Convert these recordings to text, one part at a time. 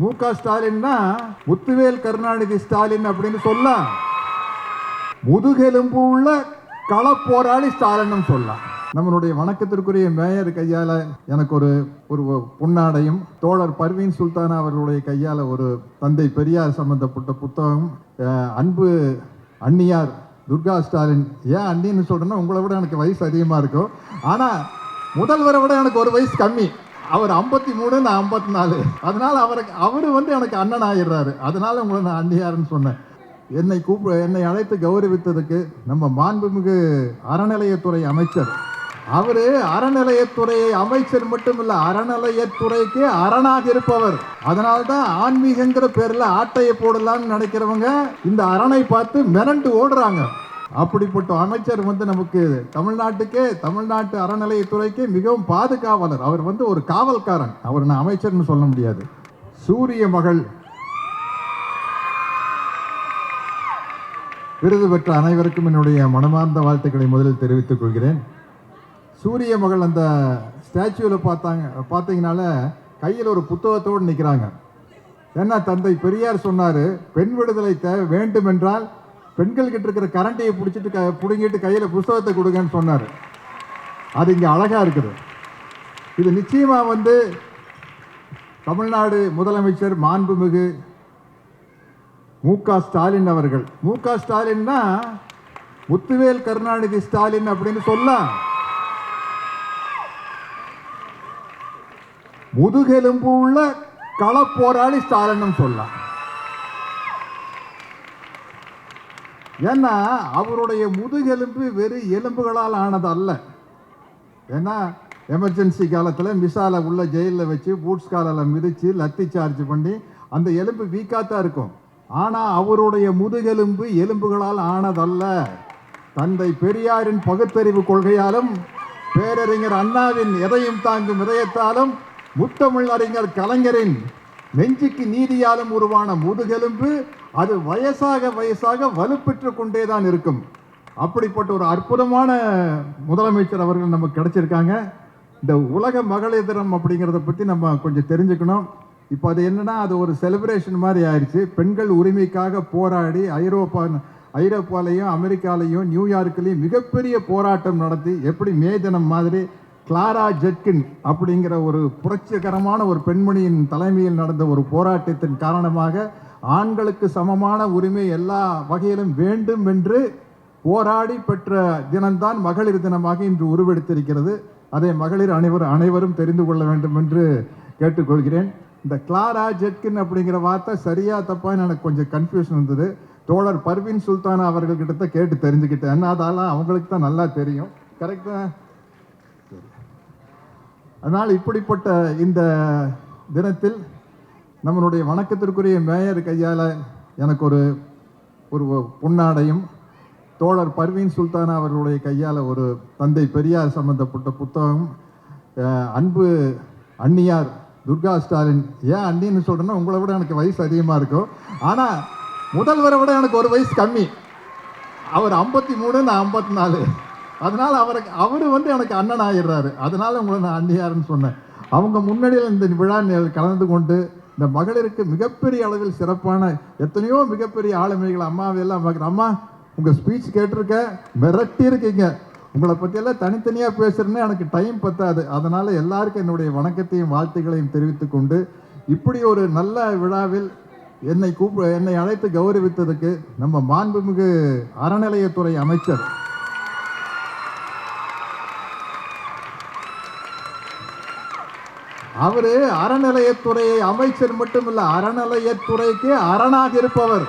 மு.க. ஸ்டாலின்னா முத்துவேல் கருணாநிதி ஸ்டாலின் அப்படின்னு சொல்லலாம், முதுகெலும்பு உள்ள களப்போராளி ஸ்டாலின் சொல்லலாம். நம்மளுடைய வணக்கத்திற்குரிய மேயர் கையால எனக்கு ஒரு பொன்னாடையும், தோழர் பர்வீன் சுல்தானா அவர்களுடைய கையால ஒரு தந்தை பெரியார் சம்பந்தப்பட்ட புத்தகம், அன்பு அண்ணியார் துர்கா ஸ்டாலின். ஏன் அண்ணின்னு சொல்றேன்னா, உங்களை விட எனக்கு வயசு அதிகமா இருக்கும், ஆனா முதல்வரை விட எனக்கு ஒரு வயசு கம்மி. அவர் 53, நான் 54. அதனால அவரு எனக்கு அண்ணன் ஆயிடுறாரு. அதனால உங்களை நான் அண்ணியாருன்னு சொன்னேன். என்னை அழைத்து கௌரவித்ததுக்கு நம்ம மாண்புமிகு அறநிலையத்துறை அமைச்சர், அவரு அறநிலையத்துறை அமைச்சர் மட்டுமில்ல, அறநிலையத்துறைக்கு அரணாக இருப்பவர். அதனால்தான் ஆன்மீகங்கிற பேர்ல ஆட்டையை போடலாம்னு நினைக்கிறவங்க இந்த அரணை பார்த்து மிரண்டு ஓடுறாங்க. அப்படிப்பட்ட அமைச்சர் நமக்கு தமிழ்நாட்டு அறநிலையத்துறைக்கு மிகவும் பாதுகாவலர். அவர் ஒரு காவல்காரன். அவர் நான் அமைச்சர்னு சொல்ல முடியாது. சூரிய மகள் விருது பெற்ற அனைவருக்கும் என்னுடைய மனமார்ந்த வாழ்த்துக்களை முதலில் தெரிவித்துக் கொள்கிறேன். சூரிய மகள் அந்த ஸ்டாச்சுவில் பார்த்தீங்கனால கையில் ஒரு புத்தகத்தோடு நிற்கிறாங்க. ஏன்னா தந்தை பெரியார் சொன்னார், பெண் விடுதலை வேண்டும் என்றால் பெண்கள் கிட்ட இருக்கிற கரண்டையை பிடிங்கிட்டு கையில் புத்தகத்தை கொடுங்கன்னு சொன்னார். அது இங்கே அழகா இருக்குது. இது நிச்சயமா தமிழ்நாடு முதலமைச்சர் மாண்புமிகு மு.க. ஸ்டாலின் அவர்கள். மு.க. ஸ்டாலின்னா முத்துவேல் கருணாநிதி ஸ்டாலின் அப்படின்னு சொல்லலாம், முதுகெலும்பு உள்ள களப்போராளி ஸ்டாலின் சொல்லலாம். ஏன்னா அவருடைய முதுகெலும்பு வெறும் எலும்புகளால் ஆனது அல்ல. ஏன்னா எமர்ஜென்சி காலத்தில் மிசால உள்ள ஜெயிலில் வச்சு பூட்ஸ் காலில் மிதித்து லத்தி சார்ஜ் பண்ணி அந்த எலும்பு வீக்காத்தான் இருக்கும். ஆனால் அவருடைய முதுகெலும்பு எலும்புகளால் ஆனதல்ல. தந்தை பெரியாரின் பகுத்தறிவு கொள்கையாலும், பேரறிஞர் அண்ணாவின் எதையும் தாங்கும் இதயத்தாலும், முத்தமிழ் அறிஞர் கலைஞரின் நெஞ்சுக்கு நீதியாலும் உருவான முதுகெலும்பு அது வயசாக வலுப்பெற்று கொண்டேதான் இருக்கும். அப்படிப்பட்ட ஒரு அற்புதமான முதலமைச்சர் அவர்கள் நமக்கு கிடைச்சிருக்காங்க. இந்த உலக மகளிர் தினம் அப்படிங்கிறத பற்றி நம்ம கொஞ்சம் தெரிஞ்சுக்கணும். இப்போ அது என்னன்னா, அது ஒரு செலிப்ரேஷன் மாதிரி ஆயிடுச்சு. பெண்கள் உரிமைக்காக போராடி ஐரோப்பாலையும் அமெரிக்காலையும் நியூயார்க்லையும் மிகப்பெரிய போராட்டம் நடத்தி, எப்படி மே தினம் மாதிரி கிளாரா ஜெட்கின் அப்படிங்கிற ஒரு புரட்சிகரமான ஒரு பெண்மணியின் தலைமையில் நடந்த ஒரு போராட்டத்தின் காரணமாக ஆண்களுக்கு சமமான உரிமை எல்லா வகையிலும் வேண்டும் என்று போராடி பெற்ற தினம்தான் மகளிர் தினமாக இன்று உருவெடுத்திருக்கிறது. அதை மகளிர் அனைவரும் தெரிந்து கொள்ள வேண்டும் என்று கேட்டுக்கொள்கிறேன். இந்த கிளாரா ஜெட்கின் அப்படிங்கிற வார்த்தை சரியா தப்பான்னு எனக்கு கொஞ்சம் கன்ஃபியூஷன் இருந்தது. தோழர் பர்வீன் சுல்தானா அவர்கள்கிட்ட கேட்டு தெரிஞ்சுக்கிட்டேன். என்ன அதெல்லாம் அவங்களுக்கு தான் நல்லா தெரியும். கரெக்டா? அதனால் இப்படிப்பட்ட இந்த தினத்தில் நம்மளுடைய வணக்கத்திற்குரிய மேயர் கையால் எனக்கு ஒரு பொன்னாடையும், தோழர் பர்வீன் சுல்தானா அவர்களுடைய கையால் ஒரு தந்தை பெரியார் சம்பந்தப்பட்ட புத்தகம், அன்பு அண்ணியார் துர்கா ஸ்டாலின். ஏன் அண்ணின்னு சொல்றேன்னா, உங்களை விட எனக்கு வயசு அதிகமாக இருக்கும், ஆனால் முதல்வரை விட எனக்கு ஒரு வயசு கம்மி. அவர் 53, நான் 54. அதனால அவரு எனக்கு அண்ணன் ஆயிடுறாரு. அதனால உங்களை நான் அண்ணியாருன்னு சொன்னேன். அவங்க முன்னாடியில் இந்த விழா கலந்து கொண்டு இந்த மகளிருக்கு மிகப்பெரிய அளவில் சிறப்பான எத்தனையோ மிகப்பெரிய ஆளுமைகள் அம்மாவையெல்லாம் அம்மா உங்கள் ஸ்பீச் கேட்டிருக்க, மிரட்டி இருக்கீங்க. உங்களை பற்றியெல்லாம் தனித்தனியாக பேசுறேன்னு எனக்கு டைம் பத்தாது. அதனால எல்லாருக்கும் என்னுடைய வணக்கத்தையும் வாழ்த்துக்களையும் தெரிவித்துக் கொண்டு, இப்படி ஒரு நல்ல விழாவில் என்னை அழைத்து கௌரவித்ததுக்கு நம்ம மாண்புமிகு அறநிலையத்துறை அமைச்சர், அவரு அறநிலையத்துறை அமைச்சர் மட்டுமில்ல, அறநிலையத்துறைக்கு அரணாக இருப்பவர்.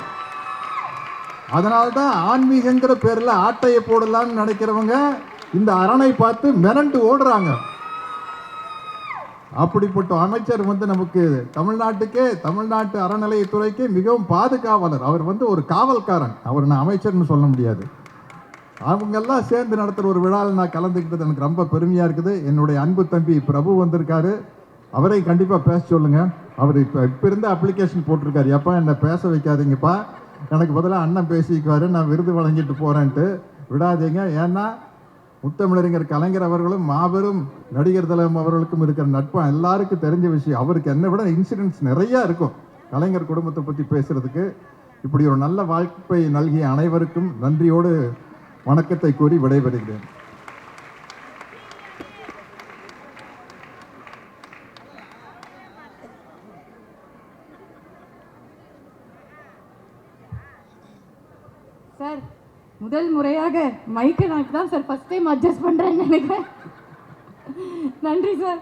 அதனால்தான் ஆன்மீகங்கிற பேர்ல ஆட்டையை போடலாம்னு நினைக்கிறவங்க இந்த அரணை பார்த்து மிரண்டு ஓடுறாங்க. அப்படிப்பட்ட அமைச்சர் நமக்கு தமிழ்நாட்டு அறநிலையத்துறைக்கு மிகவும் பாதுகாவலர். அவர் ஒரு காவல்காரன். அவர் நான் அமைச்சர்னு சொல்ல முடியாது. அவங்கெல்லாம் சேர்ந்து நடத்துகிற ஒரு விழாவில் நான் கலந்துக்கிட்டது எனக்கு ரொம்ப பெருமையாக இருக்குது. என்னுடைய அன்பு தம்பி பிரபு வந்திருக்காரு. அவரை கண்டிப்பாக பேச சொல்லுங்க. அவர் இப்போ இருந்த அப்ளிகேஷன் போட்டிருக்காரு, எப்பா என்னை பேச வைக்காதீங்கப்பா, எனக்கு பதிலாக அண்ணன் பேசிக்குவாரு, நான் விருது வழங்கிட்டு போகிறேன்ட்டு விடாதீங்க. ஏன்னா முத்தமிழறிஞர் கலைஞர் அவர்களும் மாபெரும் நடிகர் திலகம் அவர்களுக்கும் இருக்கிற நட்பு எல்லாருக்கும் தெரிஞ்ச விஷயம். அவருக்கு என்னை விட இன்சிடென்ட்ஸ் நிறைய இருக்கும் கலைஞர் குடும்பத்தை பற்றி பேசுறதுக்கு. இப்படி ஒரு நல்ல வாய்ப்பை நல்கிய அனைவருக்கும் நன்றியோடு வணக்கத்தை கூறி விடைபெறுகிறேன். சார், முதல் முறையாக மைக்கை நான் தான் சார் ஃபர்ஸ்ட் டைம் அட்ஜஸ்ட் பண்ணுறேன்னு நினைக்கிறேன். நன்றி சார்.